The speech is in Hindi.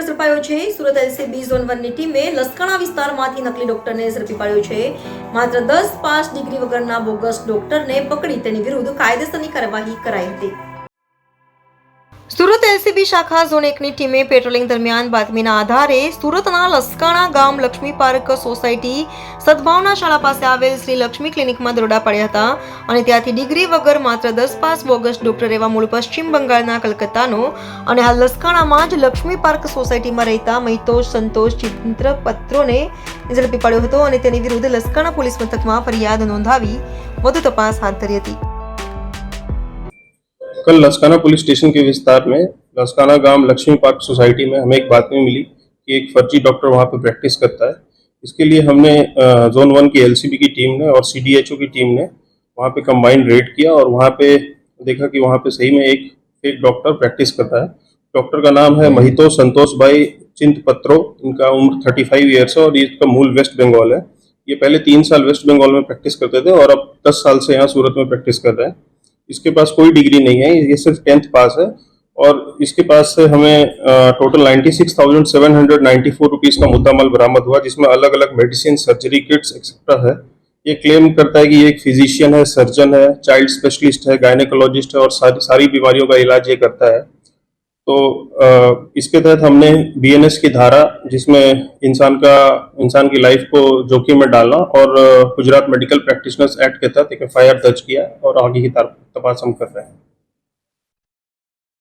ઝડપાયો છે। સુરત એલસીબી ઝોન 1 ની ટીમે લસકાણા વિસ્તારમાંથી નકલી ડોક્ટરને ઝડપી પાડ્યો છે। માત્ર 10 પાસ ડિગ્રી વગરના બોગસ ડોક્ટરને પકડી તેની વિરુદ્ધ કાયદેસરની કાર્યવાહી કરાઈ હતી। સુરત એલસીબી શાખા ઝોન 1 ની ટીમે પેટ્રોલિંગ દરમિયાન બાતમીના આધારે સુરતના લસકાણા ગામ લક્ષ્મી પાર્ક સોસાયટી સદભાવના શાળા પાસે આવેલ શ્રી લક્ષ્મી ક્લિનિકમાં દરોડા પાડ્યા હતા અને ત્યાંથી ડિગ્રી વગર માત્ર 10 પાસ બોગસ ડોક્ટર એવા મૂળ પશ્ચિમ બંગાળના કલકત્તાનો અને હાલ લસકાણામાં જ લક્ષ્મી પાર્ક સોસાયટીમાં રહેતા મહિતોષ સંતોષ ચિત્રપત્રોને ઝડપી પાડ્યો હતો અને તેની વિરુદ્ધ લસકાણા પોલીસ મથકમાં ફરિયાદ નોંધાવી વધુ તપાસ હાથ ધરી હતી। कल लसकाना पुलिस स्टेशन के विस्तार में लसकाना गांव लक्ष्मी पार्क सोसाइटी में हमें एक बातमी मिली कि एक फर्जी डॉक्टर वहां पे प्रैक्टिस करता है। इसके लिए हमने जोन 1 की एलसीबी की टीम ने और सीडीएचओ की टीम ने वहां पे कंबाइंड रेड किया और वहां पे देखा कि वहां पे सही में एक फेक डॉक्टर प्रैक्टिस करता है। डॉक्टर का नाम है महितोष संतोष भाई चिंतपत्रो। इनका उम्र 35 ईयर्स है और इसका मूल वेस्ट बंगाल है। ये पहले 3 साल वेस्ट बंगाल में प्रैक्टिस करते थे और अब 10 साल से यहाँ सूरत में प्रैक्टिस कर रहे हैं। इसके पास कोई डिग्री नहीं है, ये सिर्फ 10th पास है और इसके पास से हमें टोटल 96,794 रुपीज़ का मुद्दामाल बरामद हुआ, जिसमें अलग अलग मेडिसिन, सर्जरी किट्स एक्सेट्रा है। ये क्लेम करता है कि ये एक फिजिशियन है, सर्जन है, चाइल्ड स्पेशलिस्ट है, गायनेकोलॉजिस्ट है और सारी बीमारियों का इलाज ये करता है। तो इसके तहत हमने बीएनएस की धारा, जिसमें इंसान की लाइफ को जोखिम में डालना और गुजरात मेडिकल प्रैक्टिशनर्स एक्ट के तहत एक एफआईआर दर्ज किया और आगे की तपास हम कर रहे हैं।